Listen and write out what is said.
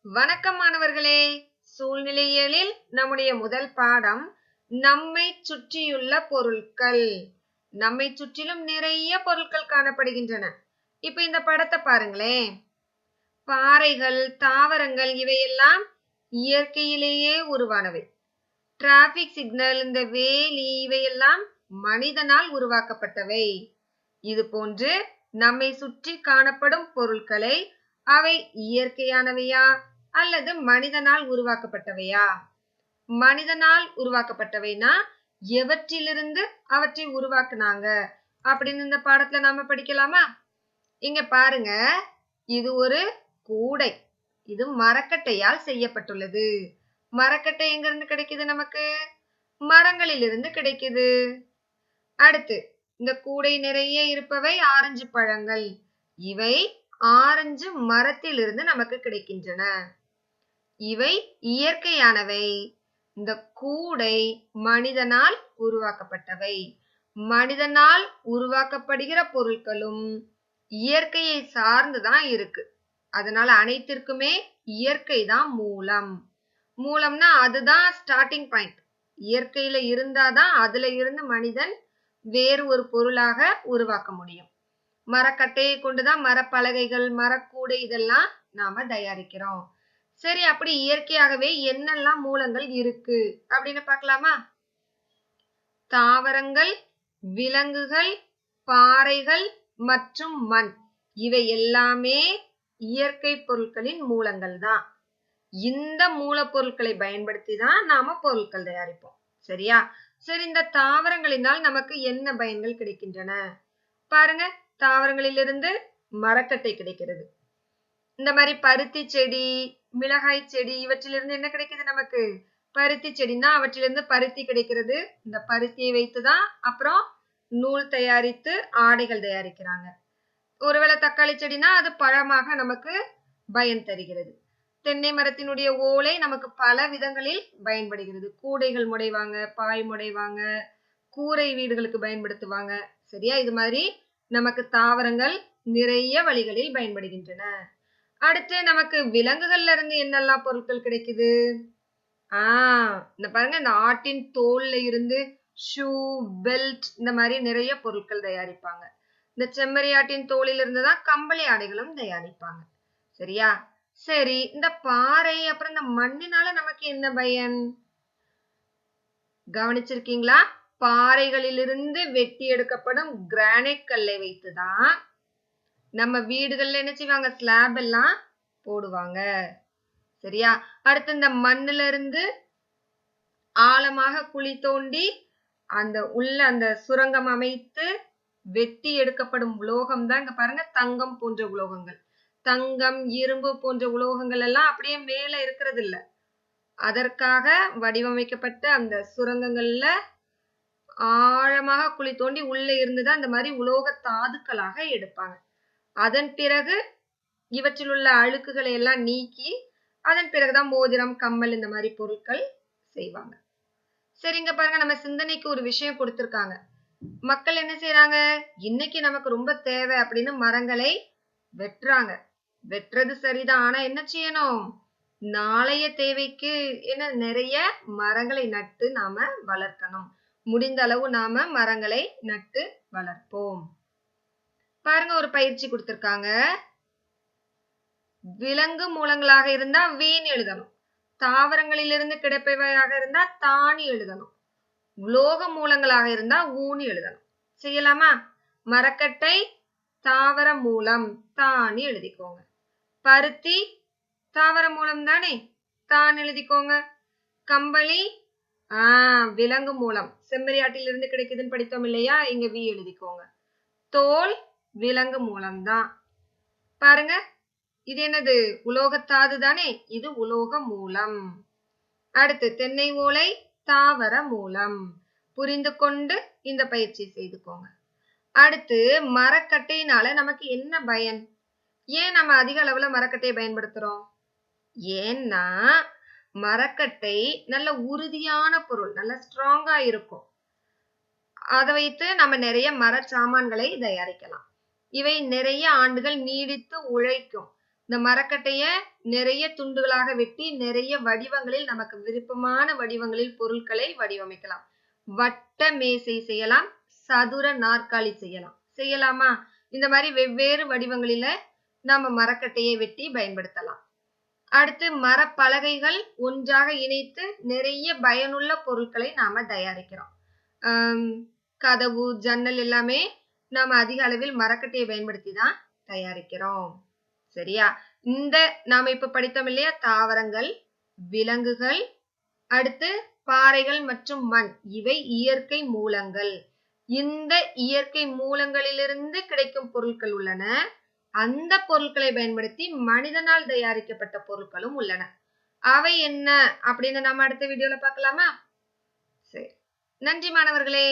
வணக்கம் மாணவர்களே. சூழ்நிலையியலில் நம்முடைய முதல் பாடம் நம்மை சுற்றியுள்ள பொருட்கள். நம்மை சுற்றிலும் நிறைய பொருட்கள் காணப்படுகின்றன. இப்ப இந்த படத்தை பாருங்களேன். பாறைகள், தாவரங்கள் இவையெல்லாம் இயற்கையிலேயே உருவானவை. டிராபிக் சிக்னல், இந்த வேலி இவையெல்லாம் மனிதனால் உருவாக்கப்பட்டவை. இது போன்று நம்மை சுற்றி காணப்படும் பொருட்களை அவை இயற்கையானவையா அல்லது மனிதனால் உருவாக்கப்பட்டவையா? மனிதனால் உருவாக்கப்பட்டவைனா எவற்றிலிருந்து அவற்றை உருவாக்குனாங்க அப்படின்னு இந்த பாடத்துல நாம படிக்கலாமா? இங்க பாருங்க, இது ஒரு கூடை. இது மரக்கட்டையால் செய்யப்பட்டுள்ளது. மரக்கட்டை எங்க இருந்து கிடைக்குது? நமக்கு மரங்களில் இருந்து கிடைக்குது. அடுத்து, இந்த கூடை நிறைய இருப்பவை ஆரஞ்சு பழங்கள். இவை ஆரஞ்சு மரத்திலிருந்து நமக்கு கிடைக்கின்றன. இவை இயற்கையானவை. இந்த கூடை மனிதனால் உருவாக்கப்பட்டவை. மனிதனால் உருவாக்கப்படுகிற பொருட்களும் இயற்கையை சார்ந்துதான் இருக்கு. அதனால அனைத்திற்குமே இயற்கை தான் மூலம். மூலம்னா அதுதான் ஸ்டார்டிங் பாயிண்ட். இயற்கையில இருந்தாதான் அதுல இருந்து மனிதன் வேறு ஒரு பொருளாக உருவாக்க முடியும். மரக்கட்டையை கொண்டுதான் மரப்பலகைகள், மரக்கூடை இதெல்லாம் நாம தயாரிக்கிறோம். சரி, அப்படி இயற்கையாகவே என்னெல்லாம் மூலங்கள் இருக்கு அப்படின்னு பார்க்கலாமா? தாவரங்கள், விலங்குகள், பாறைகள் மற்றும் மண் இவை எல்லாமே இயற்கை பொருட்களின் மூலங்கள் தான். இந்த மூலப்பொருட்களை பயன்படுத்தி தான் நாம பொருட்கள் தயாரிப்போம். சரியா? சரி, இந்த தாவரங்களினால் நமக்கு என்ன பயன்கள் கிடைக்கின்றன பாருங்க. தாவரங்களிலிருந்து மரக்கட்டை கிடைக்கிறது. இந்த மாதிரி பருத்தி செடி, மிளகாய் செடி இவற்றிலிருந்து என்ன கிடைக்குது நமக்கு? பருத்தி செடினா அவற்றிலிருந்து பருத்தி கிடைக்கிறது. இந்த பருத்தியை வைத்துதான் அப்புறம் நூல் தயாரித்து ஆடைகள் தயாரிக்கிறாங்க. ஒருவேளை தக்காளி செடினா அது பழமாக நமக்கு பயன் தருகிறது. தென்னை மரத்தினுடைய ஓலை நமக்கு பல விதங்களில் பயன்படுகிறது. கூடைகள் முடைவாங்க, பாய் முடைவாங்க, கூரை வீடுகளுக்கு பயன்படுத்துவாங்க. சரியா? இது மாதிரி நமக்கு தாவரங்கள் நிறைய வழிகளில் பயன்படுகின்றன. அடுத்து நமக்கு விலங்குகள்ல இருந்து என்னெல்லாம் பொருட்கள் கிடைக்குது? இந்த பாருங்க, இந்த ஆட்டின் தோல்ல இருந்து ஷூ, பெல்ட் இந்த மாதிரி நிறைய பொருட்கள் தயாரிப்பாங்க. இந்த செம்மறி ஆட்டின் தோலில் இருந்துதான் கம்பளி ஆடைகளும் தயாரிப்பாங்க. சரியா? சரி, இந்த பாறை அப்புறம் இந்த மண்ணினால நமக்கு என்ன பயன் கவனிச்சிருக்கீங்களா? பாறைகளிலிருந்து வெட்டி எடுக்கப்படும் கிரானைட் கல்லை வைத்துதான் நம்ம வீடுகள்ல என்ன செய்வாங்க? ஸ்லாப் எல்லாம் போடுவாங்க. சரியா? அடுத்து இந்த மண்ணுல இருந்து ஆழமாக குழி தோண்டி அந்த சுரங்கம் அமைத்து வெட்டி எடுக்கப்படும் உலோகம் தான் இங்க பாருங்க, தங்கம் போன்ற உலோகங்கள். தங்கம், இரும்பு போன்ற உலோகங்கள் எல்லாம் அப்படியே மேல இருக்கிறது இல்ல. அதற்காக வடிவமைக்கப்பட்ட அந்த சுரங்கங்கள்ல ஆழமாக குழி தோண்டி உள்ள இருந்துதான் இந்த மாதிரி உலோக தாதுக்களாக எடுப்பாங்க. அதன் பிறகு இவற்றில் உள்ள அழுக்குகளை எல்லாம் நீக்கி அதன் பிறகுதான் மோதிரம், கம்மல் இந்த மாதிரி பொருட்கள் செய்வாங்க. சரிங்க, பாருங்க, நம்ம சிந்தனைக்கு ஒரு விஷயம் கொடுத்திருக்காங்க. மக்கள் என்ன செய்யறாங்க? இன்னைக்கு நமக்கு ரொம்ப தேவை அப்படின்னு மரங்களை வெட்டுறாங்க. வெட்டுறது சரிதான். ஆனா என்ன செய்யணும்? நாளைய தேவைக்கு என்ன நிறைய மரங்களை நட்டு நாம வளர்க்கணும். முடிந்த அளவு நாம மரங்களை நட்டு வளர்ப்போம். பாருங்க, ஒரு பயிற்சி கொடுத்திருக்காங்க. விலங்கு மூலங்களாக இருந்தா வீண் எழுதணும். தாவரங்களிலிருந்து கிடைப்பவையாக இருந்தா தானி எழுதணும். உலோக மூலங்களாக இருந்தா ஊனி எழுதணும். செய்யலாமா? மரக்கட்டை தாவர மூலம், தானி எழுதிக்கோங்க. பருத்தி தாவர மூலம் தானே, தான் எழுதிக்கோங்க. கம்பளி விலங்கு மூலம், செம்மறியாட்டிலிருந்து கிடைக்குதுன்னு படித்தோம் இல்லையா? இங்க வி எழுதிக்கோங்க. தோல் விலங்கு மூலம்தான். பாருங்க, இது என்னது? உலோகத்தாது தானே, இது உலோக மூலம். அடுத்து தென்னை ஓலை தாவர மூலம். புரிந்து கொண்டு இந்த பயிற்சி செய்துக்கோங்க. அடுத்து மரக்கட்டையினால நமக்கு என்ன பயன்? ஏன் நம்ம அதிக அளவுல மரக்கட்டையை பயன்படுத்துறோம்? ஏன்னா மரக்கட்டை நல்ல உறுதியான பொருள், நல்ல ஸ்ட்ராங்கா இருக்கும். அதை வைத்து நம்ம நிறைய மர சாமான்களை தயாரிக்கலாம். இவை நிறைய ஆண்டுகள் நீடித்து உழைக்கும். இந்த மரக்கட்டைய நிறைய துண்டுகளாக வெட்டி நிறைய வடிவங்களில் நமக்கு விருப்பமான வடிவங்களில் பொருட்களை வடிவமைக்கலாம். வட்ட மேசை செய்யலாம், சதுர நாற்காலி செய்யலாமா? இந்த மாதிரி வெவ்வேறு வடிவங்களில நாம மரக்கட்டையை வெட்டி பயன்படுத்தலாம். அடுத்து மரப்பலகைகள் ஒன்றாக இணைத்து நிறைய பயனுள்ள பொருட்களை நாம தயாரிக்கிறோம். கதவு, ஜன்னல் எல்லாமே நாம அதிக அளவில் மரக்கட்டையை பயன்படுத்தி தான் தயாரிக்கிறோம். சரியா? நாம இப்ப படித்தோம் இல்லையா? தாவரங்கள், விலங்குகள், அடுத்து பாறைகள் மற்றும் மண், இவை இயற்கை மூலங்கள். இந்த இயற்கை மூலங்களிலிருந்து கிடைக்கும் பொருட்கள் உள்ளன. அந்த பொருட்களை பயன்படுத்தி மனிதனால் தயாரிக்கப்பட்ட பொருட்களும் உள்ளன. அவை என்ன அப்படின்னு நம்ம அடுத்த வீடியோல பார்க்கலாமா? சரி, நன்றி மாணவர்களே.